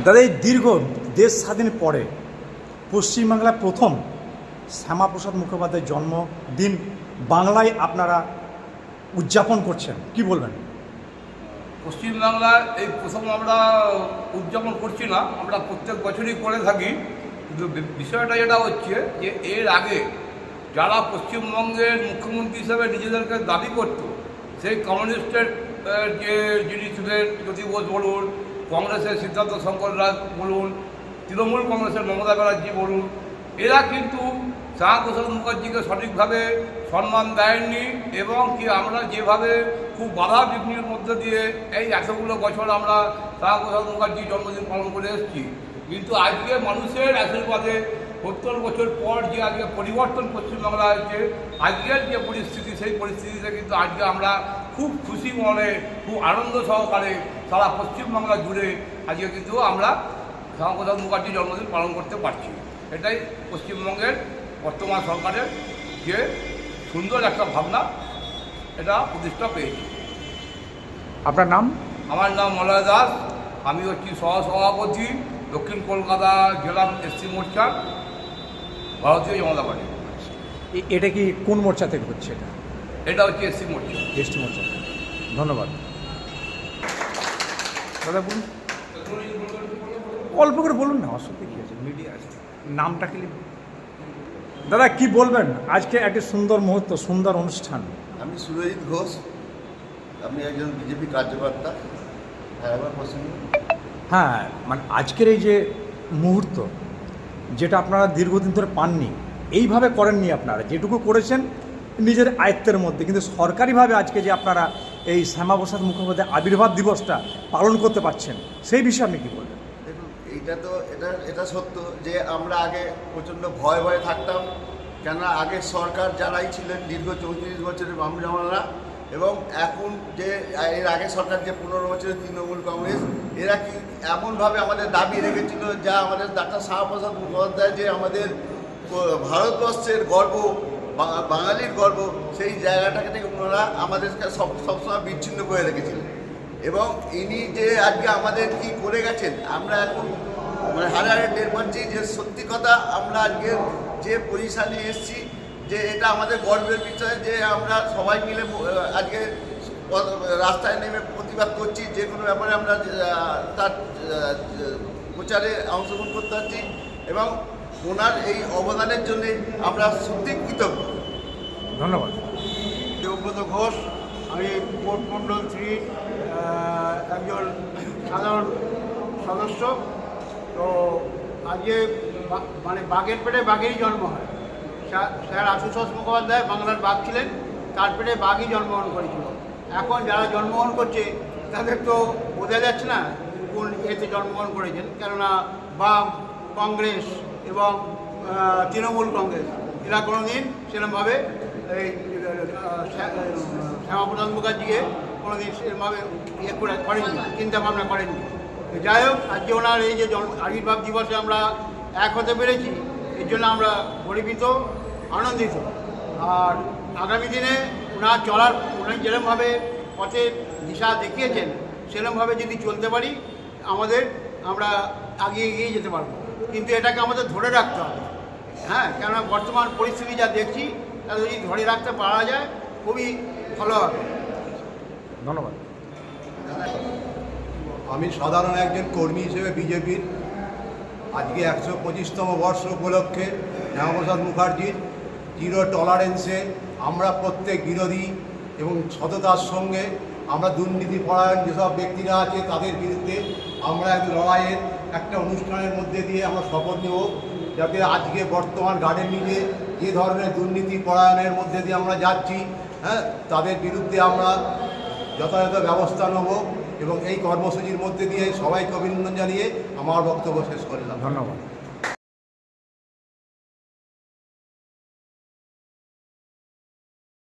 দাদা, এই দীর্ঘ দেশ স্বাধীনের পরে পশ্চিমবাংলায় প্রথম শ্যামাপ্রসাদ মুখোপাধ্যায়ের জন্মদিন বাংলায় আপনারা উদযাপন করছেন, কি বলবেন? পশ্চিমবাংলায় এই প্রথম আমরা উদযাপন করছি না, আমরা প্রত্যেক বছরই করে থাকি। কিন্তু বিষয়টা যেটা হচ্ছে যে এর আগে যারা পশ্চিমবঙ্গের মুখ্যমন্ত্রী হিসেবে নিজেদেরকে দাবি করত, সেই কমিউনিস্টের যে যিনি ছিলেন জ্যোতি বোস বলুন, কংগ্রেসের সিদ্ধার্থ শঙ্কর রায় বলুন, তৃণমূল কংগ্রেসের মমতা ব্যানার্জি বলুন, এরা কিন্তু শ্যামাপ্রসাদ মুখার্জিকে সঠিকভাবে সম্মান দেয়নি। এবং কি আমরা যেভাবে খুব বাধা বিঘ্নির মধ্যে দিয়ে এই এতগুলো বছর আমরা শ্যামাপ্রসাদ মুখার্জির জন্মদিন পালন করে এসেছি, কিন্তু আজকে মানুষের আশীর্বাদে 70 বছর পর যে আজকে পরিবর্তন পশ্চিমবাংলা হয়েছে, আজকের যে পরিস্থিতি, সেই পরিস্থিতিতে কিন্তু আজকে আমরা খুব খুশি মনে, খুব আনন্দ সহকারে সারা পশ্চিমবাংলা জুড়ে আজকে কিন্তু আমরা শ্যামাপ্রসাদ মুখার্জির জন্মদিন পালন করতে পারছি। এটাই পশ্চিমবঙ্গের বর্তমান সরকারের যে সুন্দর একটা ভাবনা, এটা প্রতিষ্ঠা পেয়েছে। আপনার নাম? আমার নাম মলয় দাস, আমি হচ্ছি সহসভাপতি দক্ষিণ কলকাতা জেলা এসসি মোর্চার, ভারতীয় জনতা পার্টি। এটা কি কোন মোর্চা থেকে হচ্ছে? এটা হচ্ছে এসসি মোর্চা। এসটি মোর্চা। ধন্যবাদ দাদা। বলুন, অল্প করে বলুন না, অসুবিধা কী আছে, মিডিয়া আছে, নামটা কি দাদা কি বলবেন? আজকে একটা সুন্দর মুহূর্ত, সুন্দর অনুষ্ঠান। আমি সুরজিৎ ঘোষ, আমি একজন বিজেপি কার্যকর্তা। হ্যাঁ, মানে আজকের এই যে মুহূর্ত, যেটা আপনারা দীর্ঘদিন ধরে পাননি, এইভাবে করেননি আপনারা, যেটুকু করেছেন নিজের আয়ত্তের মধ্যে, কিন্তু সরকারিভাবে আজকে যে আপনারা এই শ্যামাপ্রসাদ মুখোপাধ্যায় আবির্ভাব দিবসটা পালন করতে পারছেন, সেই বিষয়ে আপনি কী বলবেন? দেখুন, এটা সত্য যে আমরা আগে প্রচণ্ড ভয়ে থাকতাম, কেননা আগের সরকার যারাই ছিলেন দীর্ঘ 34 বছরের বাম জামানারা, এবং এখন যে এর আগে সরকার যে 15 বছরের তৃণমূল কংগ্রেস, এরা কি এমনভাবে আমাদের দাবি রেখেছিল, যা আমাদের ডাক্তার শ্যামাপ্রসাদ মুখোপাধ্যায় যে আমাদের ভারতবর্ষের গর্ব, বাঙালির গর্ব, সেই জায়গাটাকে থেকে ওনারা আমাদেরকে সবসময় বিচ্ছিন্ন করে রেখেছিলেন। এবং ইনি যে আজকে আমাদের কি করে গেছেন, আমরা এখন মানে হারে টের পাচ্ছি যে সত্যি কথা, আমরা আজকে যে পজিশানে এসেছি, যে এটা আমাদের গর্বের বিষয় যে আমরা সবাই মিলে আজকে রাস্তায় নেমে প্রতিবাদ করছি, যে কোনো ব্যাপারে আমরা তার প্রচারে অংশগ্রহণ করতে পারছি, এবং ওনার এই অবদানের জন্য আমরা সত্যি কৃতজ্ঞ। ধন্যবাদ। দেবব্রত ঘোষ, আমি কোর্ট মণ্ডল 3 একজন সাধারণ সদস্য। তো আজকে মানে বাঘের পেটে বাঘেরই জন্ম হয়। স্যার আশুতোষ মুখোপাধ্যায় বাংলার বাঘ ছিলেন, তার পেটে বাঘই জন্মগ্রহণ করেছিল। এখন যারা জন্মগ্রহণ করছে তাদের তো বোঝা যাচ্ছে না কোন এতে জন্মগ্রহণ করেছেন, কেননা বাম, কংগ্রেস এবং তৃণমূল কংগ্রেস এরা কোনো দিন সেরকমভাবে এই শ্যামাপ্রসাদ মুখার্জিকে কোনো দিন সেরকমভাবে করেননি, চিন্তাভাবনা করেননি। যাই হোক, আজকে ওনার এই যে আবির্ভাব দিবসে আমরা এক হতে পেরেছি, এর জন্য আমরা গর্বিত, আনন্দিত। আর আগামী দিনে ওনার উনি যেরকমভাবে পথের দিশা দেখিয়েছেন, সেরকমভাবে যদি চলতে পারি আমরা এগিয়ে যেতে পারবো। কিন্তু এটাকে আমাদের ধরে রাখতে হবে, হ্যাঁ, কেননা বর্তমান পরিস্থিতি যা দেখছি, তা যদি ধরে রাখতে পারা যায় খুবই ভালো হবে। ধন্যবাদ। আমি সাধারণ একজন কর্মী হিসেবে বিজেপির আজকে 125তম বর্ষ উপলক্ষে শ্যামাপ্রসাদ মুখার্জির জিরো টলারেন্সে আমরা প্রত্যেক বিরোধী এবং সততার সঙ্গে আমরা দুর্নীতি পরায়ণ যেসব ব্যক্তিরা আছে তাদের বিরুদ্ধে আমরা এক লড়াইয়ের একটা অনুষ্ঠানের মধ্যে দিয়ে আমরা শপথ নেব, যাতে আজকে বর্তমান গার্ডেন নিজে যে ধরনের দুর্নীতি পরায়ণের মধ্যে দিয়ে আমরা যাচ্ছি, হ্যাঁ, তাদের বিরুদ্ধে আমরা যথাযথ ব্যবস্থা নেব। এবং এই কর্মসূচির মধ্যে দিয়ে সবাইকে অভিনন্দন জানিয়ে আমার বক্তব্য শেষ করলাম। ধন্যবাদ।